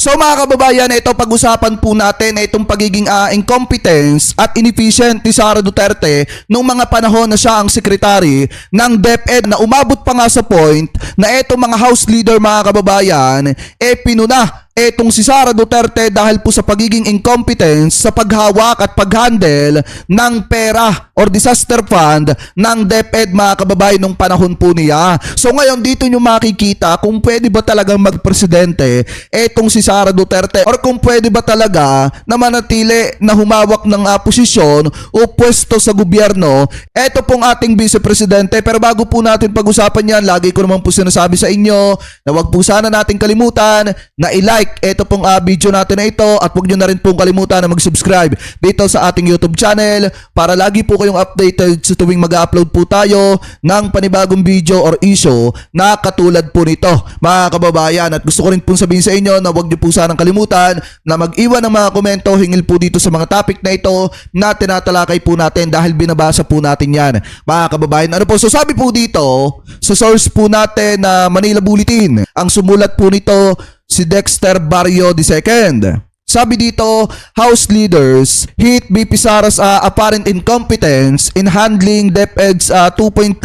So mga kababayan, ito pag-usapan po natin itong pagiging incompetence at inefficient ni Sara Duterte nung mga panahon na siya ang secretary ng DepEd na umabot pa nga sa point na itong mga house leader mga kababayan pinuna etong si Sara Duterte dahil po sa pagiging incompetence sa paghawak at paghandle ng pera or disaster fund ng DepEd mga kababayan nung panahon po niya. So ngayon dito nyo makikita kung pwede ba talagang magpresidente etong si Sara Duterte or kung pwede ba talaga na manatili na humawak ng posisyon o pwesto sa gobyerno eto pong ating vice-presidente. Pero bago po natin pag-usapan yan, lagi ko naman po sinasabi sa inyo na wag po sana nating kalimutan na i-like ito pong video natin na ito at huwag nyo na rin pong kalimutan na mag-subscribe dito sa ating YouTube channel para lagi po kayong updated sa tuwing mag-upload po tayo ng panibagong video or issue na katulad po nito mga kababayan. At gusto ko rin pong sabihin sa inyo na huwag nyo po sanang kalimutan na mag-iwan ng mga komento hingil po dito sa mga topic na ito na tinatalakay po natin dahil binabasa po natin yan mga kababayan. Ano po, so sabi po dito sa source po natin na Manila Bulletin, ang sumulat po nito si Dexter Barrio II. Sabi dito, House leaders hit BP Sara's apparent incompetence in handling DepEd's 2.08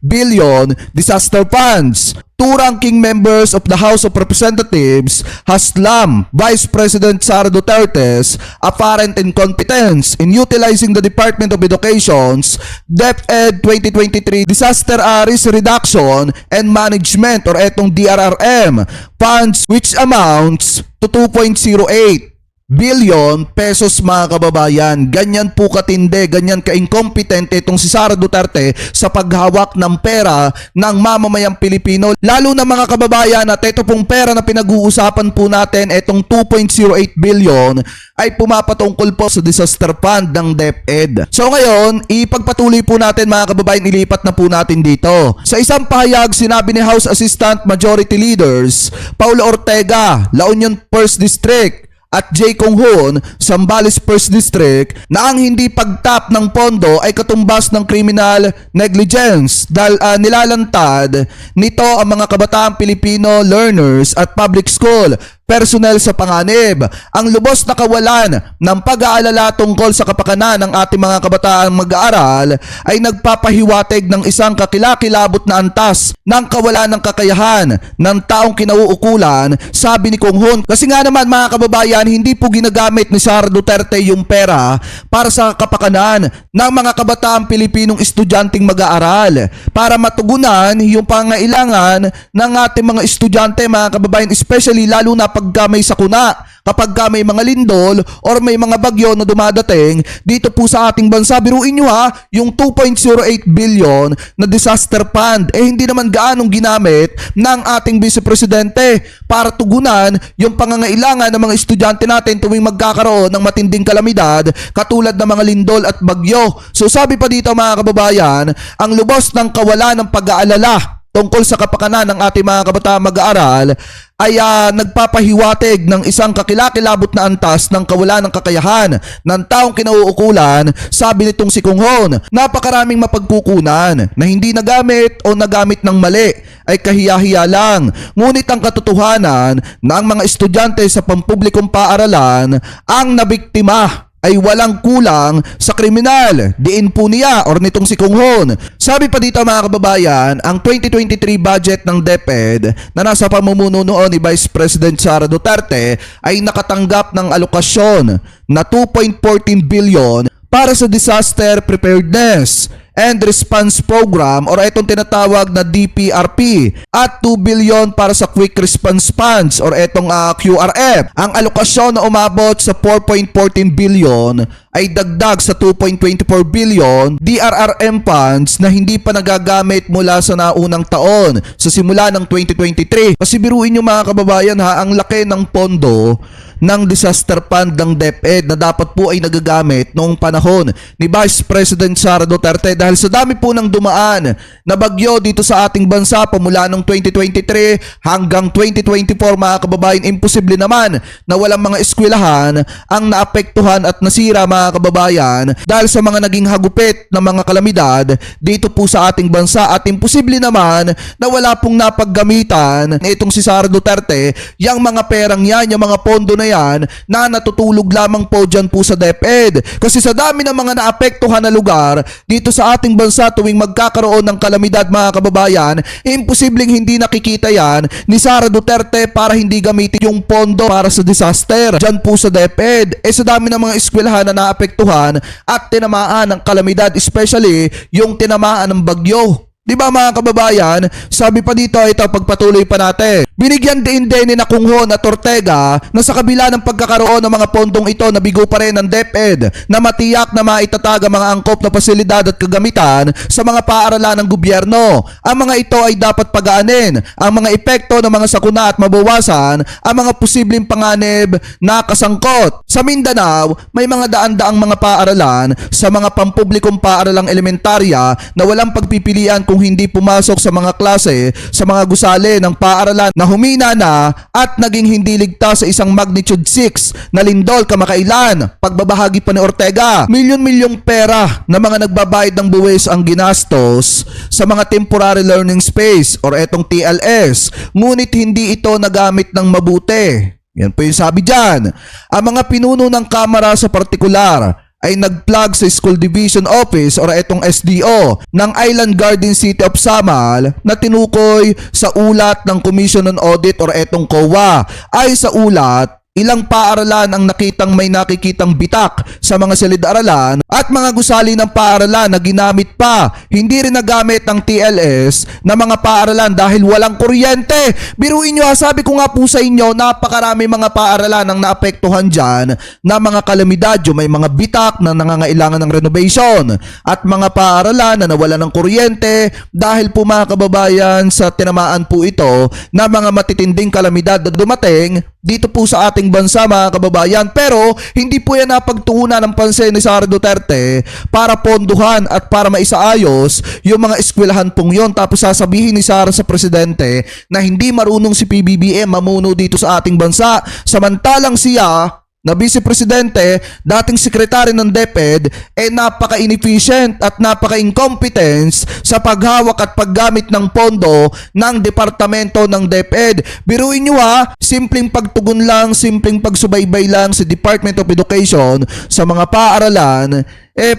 billion disaster funds. Two ranking members of the House of Representatives has slammed Vice President Sara Duterte's apparent incompetence in utilizing the Department of Education's DepEd 2023 Disaster Risk Reduction and Management or etong DRRM funds which amounts to 2.08 billion pesos mga kababayan. Ganyan po katindi, ganyan ka-incompetent itong si Sara Duterte sa paghawak ng pera ng mamamayang Pilipino. Lalo na mga kababayan at ito pong pera na pinag-uusapan po natin, itong 2.08 billion ay pumapatungkol po sa disaster fund ng DepEd. So ngayon, ipagpatuloy po natin mga kababayan, ilipat na po natin dito. Sa isang pahayag, sinabi ni House Assistant Majority Leaders Paulo Ortega, La Union 1st District at J. Kong Hoon, Zambales 1st District na ang hindi pagtap ng pondo ay katumbas ng criminal negligence dahil nilalantad nito ang mga kabataang Pilipino learners at public school personnel sa panganib. Ang lubos na kawalan ng pag-aalala tungkol sa kapakanan ng ating mga kabataang mag-aaral ay nagpapahiwatig ng isang kakilakilabot na antas ng kawalan ng kakayahan ng taong kinauukulan, sabi ni Kong Hoon. Kasi nga naman mga kababayan, hindi po ginagamit ni Sara Duterte yung pera para sa kapakanan ng mga kabataang Pilipinong estudyanteng mag-aaral para matugunan yung pangailangan ng ating mga estudyante mga kababayan, especially lalo na pagka may sakuna, kapag may mga lindol or may mga bagyo na dumadating dito po sa ating bansa. Biruin nyo yung 2.08 billion na disaster fund hindi naman gaanong ginamit ng ating vice-presidente para tugunan yung pangangailangan ng mga estudyante natin tuwing magkakaroon ng matinding kalamidad katulad ng mga lindol at bagyo. So sabi pa dito mga kababayan, ang lubos ng kawalan ng pag-aalala tungkol sa kapakanan ng ating mga kabataan mag-aaral ay nagpapahiwatig ng isang kakilakilabot na antas ng kawalan ng kakayahan ng taong kinauukulan, sabi nitong si Kong Hoon. Napakaraming mapagkukunan na hindi nagamit o nagamit ng mali ay kahiya-hiya lang. Ngunit ang katotohanan na ang mga estudyante sa pampublikong paaralan ang nabiktima ay walang kulang sa kriminal. Diin po niya or nitong si Kong Hoon. Sabi pa dito mga kababayan, ang 2023 budget ng DepEd na nasa pamumuno noon ni Vice President Sara Duterte ay nakatanggap ng alokasyon na 2.14 billion para sa disaster preparedness and response program or itong tinatawag na DPRP at 2 billion para sa quick response funds or itong QRF. Ang alokasyon na umabot sa 4.14 billion ay dagdag sa 2.24 billion DRRM funds na hindi pa nagagamit mula sa naunang taon sa simula ng 2023. Kasi biruin nyo mga kababayan ang laki ng pondo ng disaster fund ng DepEd na dapat po ay nagagamit noong panahon ni Vice President Sara Duterte dahil sa dami po ng dumaan na bagyo dito sa ating bansa pamula noong 2023 hanggang 2024 mga kababayan, imposible naman na walang mga eskwelahan ang naapektuhan at nasira mga kababayan dahil sa mga naging hagupit ng mga kalamidad dito po sa ating bansa at imposible naman na wala pong napaggamitan itong si Sara Duterte yung mga perang yan, yung mga pondo na yan na natutulog lamang po dyan po sa DepEd kasi sa dami ng mga naapektuhan na lugar dito sa ating bansa tuwing magkakaroon ng kalamidad mga kababayan, imposibleng hindi nakikita yan ni Sara Duterte para hindi gamitin yung pondo para sa disaster dyan po sa DepEd. Sa dami ng mga eskwelahan na naapektuhan at tinamaan ng kalamidad, especially yung tinamaan ng bagyo. Di ba mga kababayan, sabi pa dito, ito pagpatuloy pa natin. Binigyan din ni na Kunghon at Ortega na sa kabila ng pagkakaroon ng mga pondong ito na bigo pa rin ng DepEd na matiyak na maitatag ang mga angkop na pasilidad at kagamitan sa mga paaralan ng gobyerno. Ang mga ito ay dapat pagaanin ang mga epekto ng mga sakuna at mabawasan ang mga posibleng panganib na kasangkot. Sa Mindanao, may mga daan-daang mga paaralan sa mga pampublikong paaralang elementarya na walang pagpipilian kung hindi pumasok sa mga klase sa mga gusali ng paaralan na humina na at naging hindi ligtas sa isang magnitude 6 na lindol kamakailan. Pagbabahagi pa ni Ortega, milyon-milyong pera na mga nagbabayad ng buwis ang ginastos sa mga temporary learning space or etong TLS, ngunit hindi ito nagamit ng mabuti. Yan po yung sabi dyan. Ang mga pinuno ng Kamara sa partikular ay nag-plug sa School Division Office or etong SDO ng Island Garden City of Samal na tinukoy sa ulat ng Commission on Audit or etong COA. Ay sa ulat, ilang paaralan ang nakitang may nakikitang bitak sa mga silid-aralan at mga gusali ng paaralan na ginamit pa. Hindi rin nagamit ng TLS na mga paaralan dahil walang kuryente. Biruin nyo, sabi ko nga po sa inyo, napakarami mga paaralan ang naapektuhan dyan na mga kalamidad. Yung may mga bitak na nangangailangan ng renovation at mga paaralan na nawalan ng kuryente dahil po mga kababayan sa tinamaan po ito na mga matitinding kalamidad na dumating dito po sa ating bansa mga kababayan. Pero hindi po yan napagtuunan ng pansin ni Sara Duterte para ponduhan at para maisaayos yung mga eskwelahan pong yon. Tapos sasabihin ni Sara sa presidente na hindi marunong si PBBM mamuno dito sa ating bansa. Samantalang siya na Vice Presidente, dating sekretary ng DepEd, napaka-inefficient at napaka-incompetence sa paghawak at paggamit ng pondo ng departamento ng DepEd. Biruin nyo simpleng pagtugon lang, simpleng pagsubaybay lang sa Department of Education sa mga paaralan,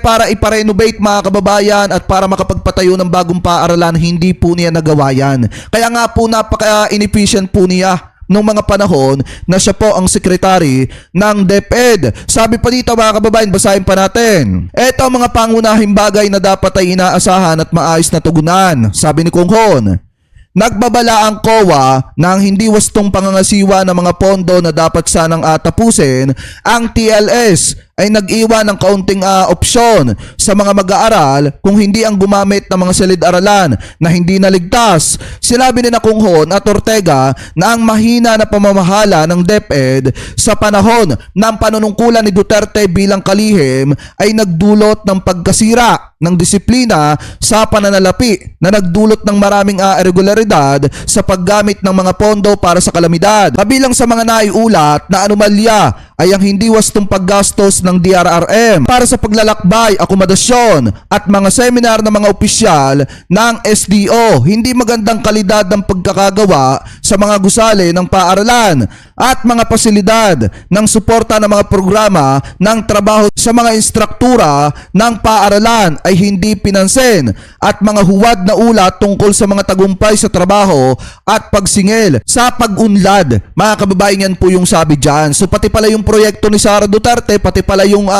para iparenovate mga kababayan at para makapagpatayo ng bagong paaralan, hindi po niya nagawa yan. Kaya nga po napaka-inefficient po niya nung mga panahon na siya po ang sekretary ng DepEd. Sabi pa dito mga kababayan, basahin pa natin. Ito ang mga pangunahing bagay na dapat ay inaasahan at maayos na tugunan. Sabi ni Kunghon, nagbabala ang COA ng hindi wastong pangangasiwa ng mga pondo na dapat sanang tapusin. Ang TLS ay nag-iwan ng kaunting opsyon sa mga mag-aaral kung hindi ang gumamit ng mga silid-aralan na hindi naligtas. Sinabi ni na Kunghon at Ortega na ang mahina na pamamahala ng DepEd sa panahon ng panunungkulan ni Duterte bilang kalihim ay nagdulot ng pagkasira ng disiplina sa pananalapi na nagdulot ng maraming irregularidad sa paggamit ng mga pondo para sa kalamidad. Kabilang sa mga naiulat na anomalya ay ang hindi wastong paggastos ng DRRM para sa paglalakbay, akomodasyon at mga seminar ng mga opisyal ng SDO. Hindi magandang kalidad ng pagkakagawa sa mga gusali ng paaralan at mga pasilidad ng suporta ng mga programa ng trabaho sa mga instruktura ng paaralan ay hindi pinansin at mga huwad na ulat tungkol sa mga tagumpay sa trabaho at pagsingil sa pag-unlad. Mga kababayan, yan po yung sabi dyan. So pati pala yung proyekto ni Sara Duterte, pati pala yung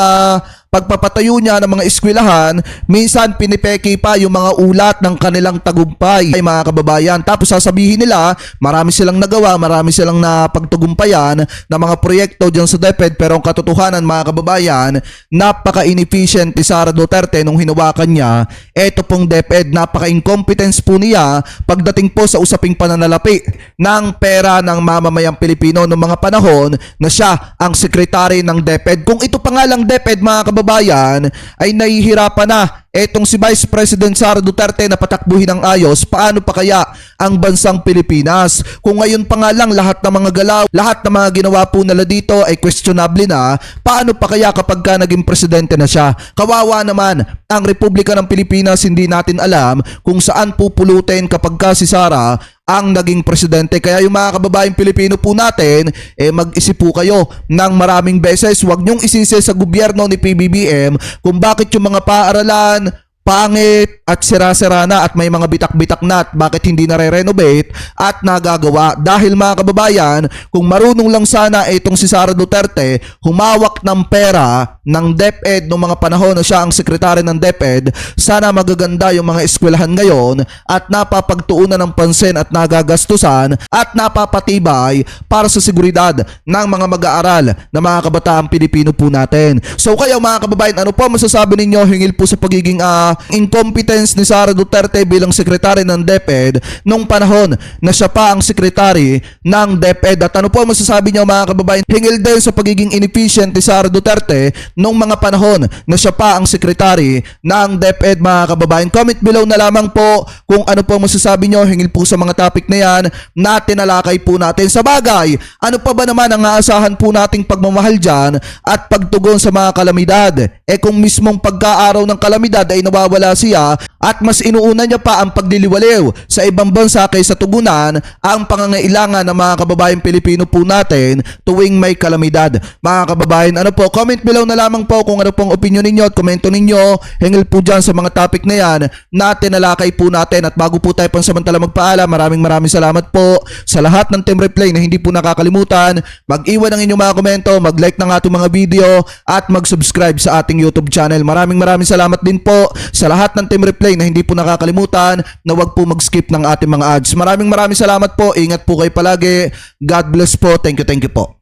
pagpapatayo niya ng mga eskwelahan, minsan pinipeki pa yung mga ulat ng kanilang tagumpay ay mga kababayan. Tapos sasabihin nila, marami silang nagawa, marami silang napagtagumpayan na mga proyekto dyan sa DepEd, pero ang katotohanan mga kababayan, napaka-inefficient ni Sara Duterte nung hinawakan niya. Eto pong DepEd, napaka-incompetence po niya pagdating po sa usaping pananalapi ng pera ng mamamayang Pilipino noong mga panahon na siya ang sekretary ng DepEd. Kung ito pa nga lang DepEd mga kababayan ay nahihirapan na etong si Vice President Sara Duterte na patakbuhin ng ayos, paano pa kaya ang bansang Pilipinas? Kung ngayon pa nga lang lahat ng mga galaw, lahat ng mga ginawa po nila dito ay questionable na, paano pa kaya kapag ka naging presidente na siya? Kawawa naman ang Republika ng Pilipinas, hindi natin alam kung saan pupulutin kapag ka si Sara ang naging presidente. Kaya yung mga kababayang Pilipino po natin, mag-isip po kayo ng maraming beses. Huwag niyong isisi sa gobyerno ni PBBM kung bakit yung mga paaralan pangit at sira-sira na at may mga bitak-bitak na at bakit hindi nare-renovate at nagagawa. Dahil mga kababayan, kung marunong lang sana itong si Sara Duterte humawak ng pera ng DepEd noong mga panahon na siya ang sekretary ng DepEd, sana magaganda yung mga eskwelahan ngayon at napapagtuunan ng pansin at nagagastusan at napapatibay para sa seguridad ng mga mag-aaral na mga kabataang Pilipino po natin. So kayo mga kababayan, ano po masasabi ninyo hingil po sa pagiging incompetence ni Sara Duterte bilang sekretary ng DepEd nung panahon na siya pa ang sekretary ng DepEd? At ano po masasabi niyo mga kababayan hingil din sa pagiging inefficient ni Sara Duterte nung mga panahon na siya pa ang sekretary ng DepEd mga kababayan? Comment below na lamang po kung ano po masasabi niyo hingil po sa mga topic na yan na tinalakay po natin. Sa bagay, ano pa ba naman ang aasahan po nating pagmamahal dyan at pagtugon sa mga kalamidad? Kung mismong pagkaaraw ng kalamidad ay nawawala siya at mas inuuna niya pa ang pagliliwaliw sa ibang bansa kaysa tugunan ang pangangailangan ng mga kababayan Pilipino po natin tuwing may kalamidad. Mga kababayan, ano po, comment below na lamang po kung ano pong opinion ninyo at komento ninyo hingil po dyan sa mga topic na yan na tinalakay po natin. At bago po tayo pansamantala magpaalam, maraming salamat po sa lahat ng Team Replay na hindi po nakakalimutan mag-iwan ng inyong mga komento, mag-like ng ating mga video at mag-subscribe sa ating YouTube channel. Maraming salamat din po sa lahat ng Team Replay na hindi po nakakalimutan na wag po mag-skip ng ating mga ads. Maraming salamat po. Ingat po kayo palagi. God bless po. Thank you po.